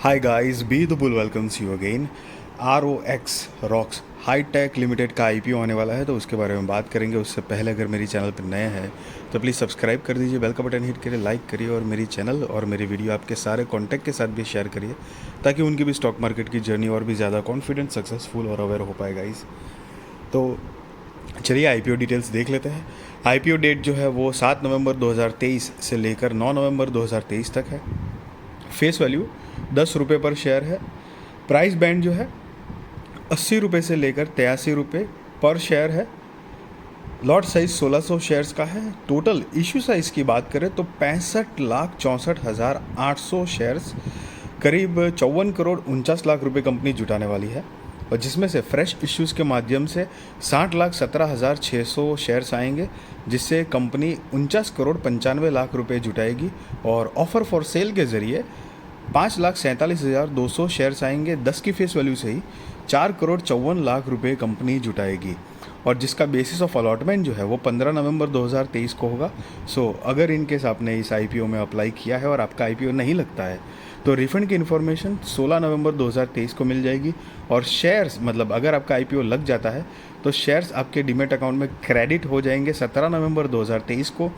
Hi guys, be the bull welcomes you again. ROX rocks high tech limited का IPO आने वाला है, तो उसके बारे में बात करेंगे। उससे पहले अगर मेरी चैनल पर नए हैं तो प्लीज़ सब्सक्राइब कर दीजिए, बेल का बटन हिट करिए, लाइक करिए और मेरी चैनल और मेरी वीडियो आपके सारे कॉन्टैक्ट के साथ भी शेयर करिए, ताकि उनकी भी स्टॉक मार्केट की जर्नी और भी ज़्यादा कॉन्फिडेंट, सक्सेसफुल और अवेयर हो पाए गाइस। तो चलिए IPO डिटेल्स देख लेते हैं। IPO डेट जो है वो 7 नवंबर 2023 से लेकर 9 नवंबर 2023 तक है। फेस वैल्यू 10 रुपये पर शेयर है। प्राइस बैंड जो है 80 रुपये से लेकर 83 रुपये पर शेयर है। लॉट साइज 1600 शेयर्स का है। टोटल इशू साइज़ की बात करें तो 65,64,800 शेयर्स, करीब 54 करोड़ 49 लाख रुपए कंपनी जुटाने वाली है, और जिसमें से फ्रेश इश्यूज़ के माध्यम से 60,17,600 शेयर्स आएंगे, जिससे कंपनी 49 करोड़ 95 लाख रुपए जुटाएगी। और ऑफ़र फॉर सेल के ज़रिए 5,47,200 शेयर्स आएंगे। 10 की फेस वैल्यू से ही 4 करोड़ 54 लाख रुपए कंपनी जुटाएगी, और जिसका बेसिस ऑफ अलॉटमेंट जो है वो 15 नवंबर 2023 को होगा। सो अगर इनकेस आपने इस IPO में अप्लाई किया है और आपका IPO नहीं लगता है, तो रिफंड की इन्फॉर्मेशन 16 नवंबर 2023 को मिल जाएगी। और शेयर्स मतलब अगर आपका IPO लग जाता है तो शेयर्स आपके डीमेट अकाउंट में क्रेडिट हो जाएंगे 17 नवंबर 2023 को।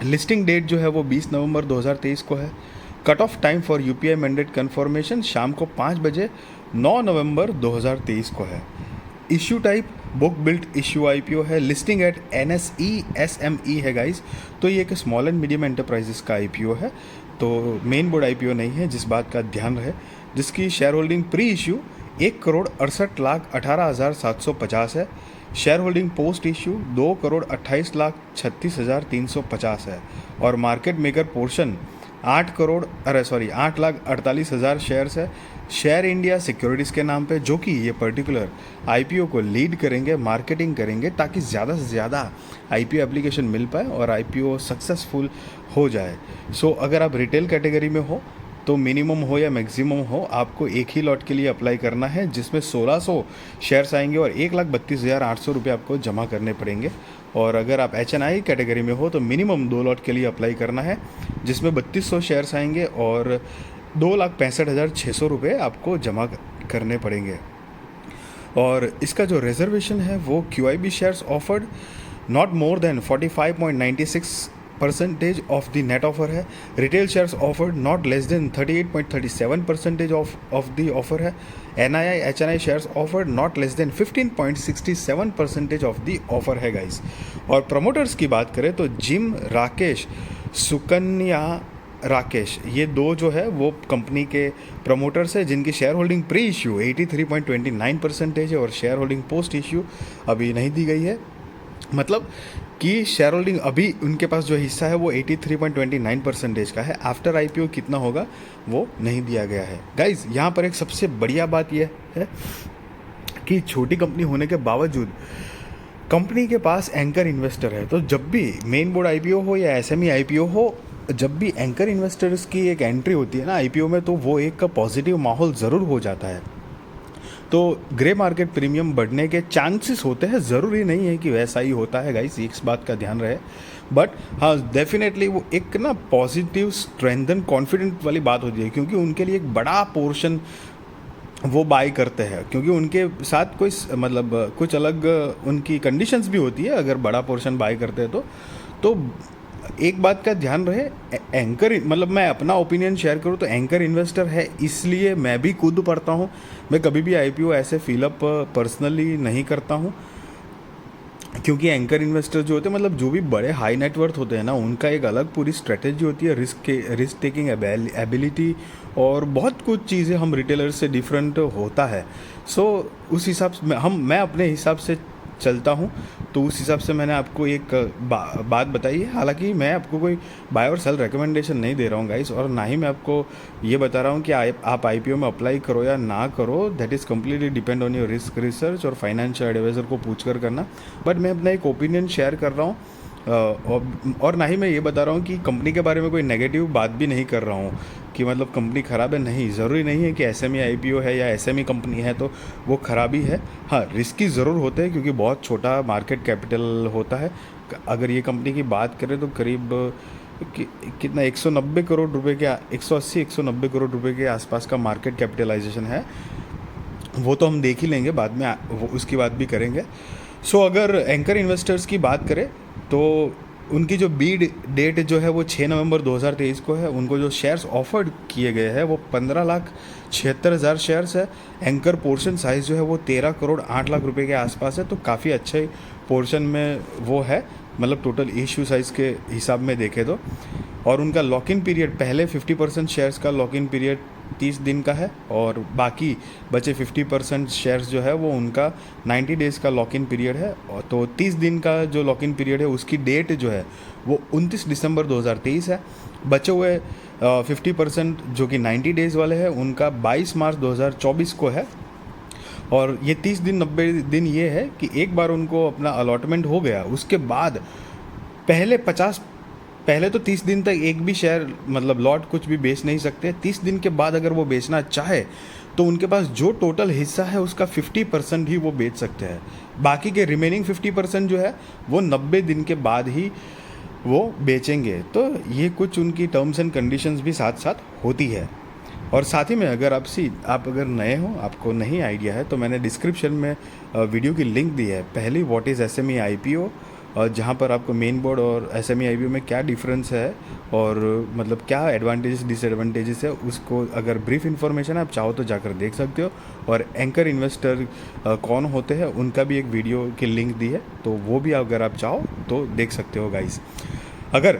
लिस्टिंग डेट जो है वो 20 नवंबर 2023 को है। Cut off time for UPI mandate confirmation शाम को 5 बजे 9 नवंबर 2023 को है। Issue type book built issue IPO है। लिस्टिंग एट NSE SME है गाइस। तो ये एक स्मॉल एंड मीडियम एंटरप्राइजेस का IPO है, तो मेन बोर्ड IPO नहीं है, जिस बात का ध्यान रहे। जिसकी share holding pre issue 1 crore 68,18,750 है। Share holding post issue 2 crore 28,36,350 है। और मार्केट मेकर पोर्शन 8,48,000 शेयर्स है। शेयर इंडिया सिक्योरिटीज़ के नाम पे, जो कि ये पर्टिकुलर IPO को लीड करेंगे, मार्केटिंग करेंगे, ताकि ज़्यादा से ज़्यादा IPO एप्लीकेशन मिल पाए और IPO सक्सेसफुल हो जाए। सो अगर आप रिटेल कैटेगरी में हो तो मिनिमम हो या मैक्सिमम हो, आपको एक ही लॉट के लिए अप्लाई करना है, जिसमें 1600 शेयर्स आएंगे और 1,32,800 रुपये आपको जमा करने पड़ेंगे। और अगर आप HNI कैटेगरी में हो तो मिनिमम 2 लॉट के लिए अप्लाई करना है, जिसमें 3200 शेयर्स आएंगे और 2,65,600 रुपये आपको जमा करने पड़ेंगे। और इसका जो रिजर्वेशन है वो QIB shares offered not more than 45.96% of the net offer है। Retail shares offered not less than 38.37% of the offer है। NII HNI shares offered not less than 15.67% of the offer है गाइस। और promoters की बात करें तो gym Rakesh, Sukanya Rakesh, ये दो जो है वो कंपनी के प्रमोटर्स है, जिनकी शेयर होल्डिंग प्री इश्यू 83.29% है और शेयर होल्डिंग पोस्ट इश्यू अभी नहीं दी गई है। मतलब कि शेयर होल्डिंग अभी उनके पास जो हिस्सा है वो 83.29% का है। आफ्टर IPO कितना होगा वो नहीं दिया गया है गाइज। यहाँ पर एक सबसे बढ़िया बात यह है कि छोटी कंपनी होने के बावजूद कंपनी के पास एंकर इन्वेस्टर है। तो जब भी मेन बोर्ड IPO हो या SME IPO हो, जब भी एंकर इन्वेस्टर्स की एक एंट्री होती है ना IPO में, तो वो एक का पॉजिटिव माहौल ज़रूर हो जाता है। तो ग्रे मार्केट प्रीमियम बढ़ने के चांसेस होते हैं, ज़रूरी नहीं है कि वैसा ही होता है गाइस, इस बात का ध्यान रहे। बट हाँ, डेफिनेटली वो एक ना पॉजिटिव स्ट्रेंथन कॉन्फिडेंट वाली बात होती है, क्योंकि उनके लिए एक बड़ा पोर्शन वो बाय करते हैं, क्योंकि उनके साथ कोई मतलब कुछ अलग उनकी कंडीशंस भी होती है अगर बड़ा पोर्शन बाय करते हैं तो एक बात का ध्यान रहे। एंकर मतलब मैं अपना ओपिनियन शेयर करूँ तो एंकर इन्वेस्टर है, इसलिए मैं भी खुद पढ़ता हूँ। मैं कभी भी IPO ऐसे फिलअप पर्सनली नहीं करता हूँ, क्योंकि एंकर इन्वेस्टर जो होते हैं, मतलब जो भी बड़े हाई नेटवर्थ होते हैं ना, उनका एक अलग पूरी स्ट्रेटेजी होती है, रिस्क टेकिंग एबिलिटी और बहुत कुछ चीज़ें हम रिटेलर से डिफरेंट होता है। सो उस हिसाब से मैं अपने हिसाब से चलता हूँ, तो उस हिसाब से मैंने आपको एक बात बताई है। हालांकि मैं आपको कोई बाय और सेल रिकमेंडेशन नहीं दे रहा हूँ गाइस, और ना ही मैं आपको ये बता रहा हूँ कि आप IPO में अप्लाई करो या ना करो। That is completely depend on your risk research और फाइनेंशियल एडवाइज़र को पूछ कर करना। बट मैं अपना एक ओपिनियन शेयर कर रहा हूँ, और ना ही मैं ये बता रहा हूँ कि कंपनी के बारे में कोई नेगेटिव बात भी नहीं कर रहा हूँ कि मतलब कंपनी ख़राब है। नहीं, ज़रूरी नहीं है कि SME IPO है या SME कंपनी है तो वो ख़राबी है। हाँ, रिस्की ज़रूर होते हैं, क्योंकि बहुत छोटा मार्केट कैपिटल होता है। अगर ये कंपनी की बात करें तो करीब कितना 190 करोड़ रुपए के 180-190 करोड़ रुपए के आसपास का मार्केट कैपिटलाइजेशन है। वो तो हम देख ही लेंगे बाद में, वो उसकी बात भी करेंगे। सो अगर एंकर इन्वेस्टर्स की बात करें तो उनकी जो बीड डेट जो है वो 6 नवंबर 2023 को है। उनको जो शेयर्स ऑफर्ड किए गए हैं वो 15,76,000 शेयर्स है। एंकर पोर्शन साइज़ जो है वो 13 करोड़ 8 लाख रुपए के आसपास है, तो काफ़ी अच्छे पोर्शन में वो है, मतलब टोटल इश्यू साइज़ के हिसाब में देखें तो। और उनका लॉक इन पीरियड, पहले 50% शेयर्स का लॉक इन पीरियड 30 दिन का है, और बाकी बचे 50% शेयर्स जो है वो उनका 90 डेज़ का लॉक इन पीरियड है। और तो 30 दिन का जो लॉक इन पीरियड है उसकी डेट जो है वो 29 दिसंबर 2023 है। बचे हुए 50% जो कि 90 डेज़ वाले हैं उनका 22 मार्च 2024 को है। और ये 30 दिन 90 दिन ये है कि एक बार उनको अपना अलॉटमेंट हो गया उसके बाद पहले तो 30 दिन तक एक भी शेयर मतलब लॉट कुछ भी बेच नहीं सकते। 30 दिन के बाद अगर वो बेचना चाहे तो उनके पास जो टोटल हिस्सा है उसका 50% ही वो बेच सकते हैं। बाकी के रिमेनिंग 50% जो है वो 90 दिन के बाद ही वो बेचेंगे। तो ये कुछ उनकी टर्म्स एंड कंडीशंस भी साथ साथ होती है। और साथ ही में अगर आप अगर नए हो, आपको नहीं आइडिया है, तो मैंने डिस्क्रिप्शन में वीडियो की लिंक दी है। पहली व्हाट इज़ एसएमई आईपीओ, जहाँ पर आपको मेन बोर्ड और एसएमई आईपीओ में क्या डिफरेंस है और मतलब क्या एडवांटेजेस डिसएडवांटेजेस है, उसको अगर ब्रीफ इन्फॉर्मेशन आप चाहो तो जाकर देख सकते हो। और एंकर इन्वेस्टर कौन होते हैं उनका भी एक वीडियो की लिंक दी है, तो वो भी अगर आप चाहो तो देख सकते हो गाइस। अगर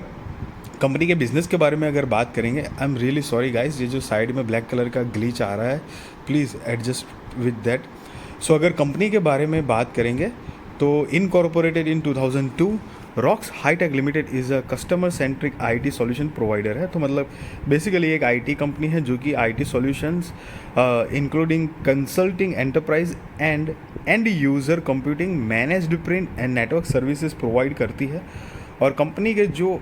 कंपनी के बिज़नेस के बारे में अगर बात करेंगे, I am really sorry guys, ये जो साइड में ब्लैक कलर का ग्लिच आ रहा है, please adjust with that. So अगर कंपनी के बारे में बात करेंगे तो incorporated in 2002, Rox Hitech limited is a customer centric IT solution provider है। तो मतलब बेसिकली एक आईटी कंपनी है जो कि IT solutions including consulting, enterprise end user computing, managed print and network services provide करती है। और कंपनी के जो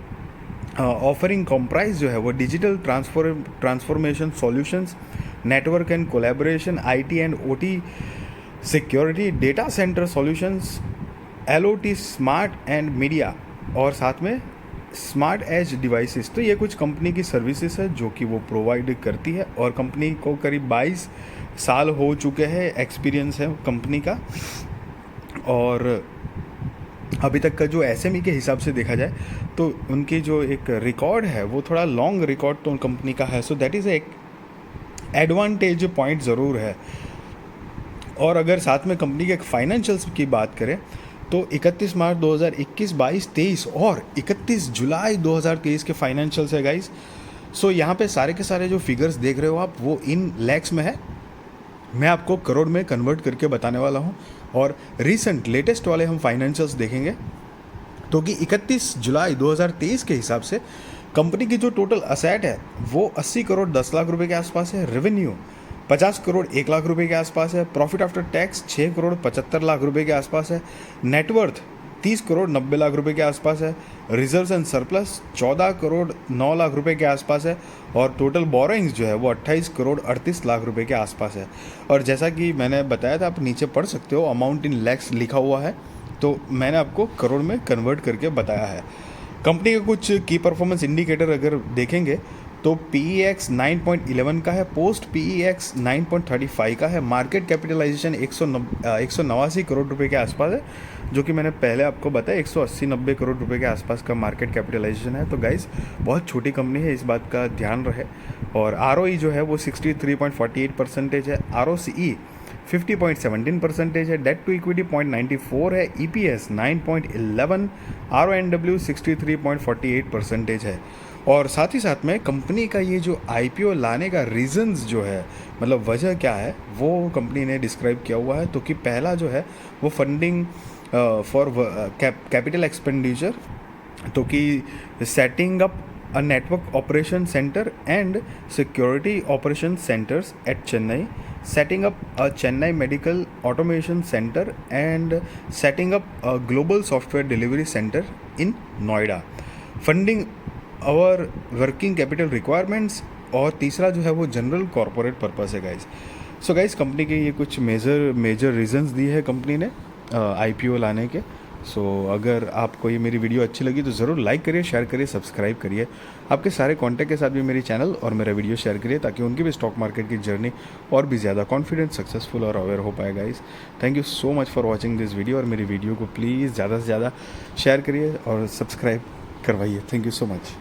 ऑफरिंग कंप्राइज जो है वो digital transformation solutions, network and collaboration, IT and OT security, data centre solutions, LOT, smart and media, और साथ में स्मार्ट एज डिवाइसेस। तो ये कुछ कंपनी की सर्विसेज है जो कि वो प्रोवाइड करती है। और कंपनी को करीब 22 साल हो चुके हैं एक्सपीरियंस है कंपनी का। और अभी तक का जो एसएमई के हिसाब से देखा जाए तो उनकी जो एक रिकॉर्ड है वो थोड़ा लॉन्ग रिकॉर्ड तो कंपनी का है। सो दैट इज़ एक एडवांटेज पॉइंट ज़रूर है। और अगर साथ में कंपनी के फाइनेंशियल्स की बात करें तो 31 मार्च 2021, 22, 23 और 31 जुलाई 2023 के फाइनेंशियल्स है गाइस। सो यहाँ पे सारे के सारे जो फिगर्स देख रहे हो आप वो इन लैक्स में है, मैं आपको करोड़ में कन्वर्ट करके बताने वाला हूँ। और रिसेंट लेटेस्ट वाले हम फाइनेंशियल्स देखेंगे तो कि 31 जुलाई 2023 के हिसाब से कंपनी की जो टोटल असेट है वो 80 करोड़ 10 लाख रुपए के आसपास है। रेवेन्यू 50 करोड़ 1 लाख रुपए के आसपास है। Profit after tax 6 crore 75 lakh रुपए के आसपास है। नेटवर्थ 30 करोड़ 90 लाख रुपए के आसपास है। Reserves and surplus 14 crore 9 lakh रुपए के आसपास है। और टोटल बोरोइंग्स जो है वो 28 करोड़ 38 लाख रुपए के आसपास है। और जैसा कि मैंने बताया था, आप नीचे पढ़ सकते हो, अमाउंट इन लैक्स लिखा हुआ है, तो मैंने आपको करोड़ में कन्वर्ट करके बताया है। कंपनी के कुछ की परफॉर्मेंस इंडिकेटर अगर देखेंगे तो PEX 9.11 का है, पोस्ट PEX 9.35 का है। मार्केट कैपिटलाइजेशन 189 करोड़ रुपए के आसपास है, जो कि मैंने पहले आपको बताया 180-90 करोड़ रुपए के आसपास का मार्केट कैपिटलाइजेशन है। तो गाइस बहुत छोटी कंपनी है, इस बात का ध्यान रहे। और ROE जो है वो 63.48% है। ROCE 50.17% है। डेट टू इक्विटी 0.94 है। EPS 9.11, RONW 63.48% है। और साथ ही साथ में कंपनी का ये जो IPO लाने का रीज़न्स जो है, मतलब वजह क्या है, वो कंपनी ने डिस्क्राइब किया हुआ है। तो कि पहला जो है वो फंडिंग फॉर कैपिटल एक्सपेंडिचर, तो कि setting up a network operation centre and security operation centres at Chennai, setting up a Chennai medical automation center and setting up a global software delivery center in Noida, funding our working capital requirements। और तीसरा जो है वो general corporate purpose है guys. So guys company के ये कुछ major reasons दिए हैं कंपनी ने IPO लाने के। सो अगर आपको ये मेरी वीडियो अच्छी लगी तो ज़रूर लाइक करिए, शेयर करिए, सब्सक्राइब करिए। आपके सारे कॉन्टैक्ट के साथ भी मेरी चैनल और मेरा वीडियो शेयर करिए ताकि उनकी भी स्टॉक मार्केट की जर्नी और भी ज़्यादा कॉन्फिडेंट, सक्सेसफुल और अवेयर हो पाए guys. Thank you so much for watching this video, और मेरी वीडियो को प्लीज़ ज़्यादा से ज़्यादा शेयर करिए और सब्सक्राइब करवाइए। Thank you so much.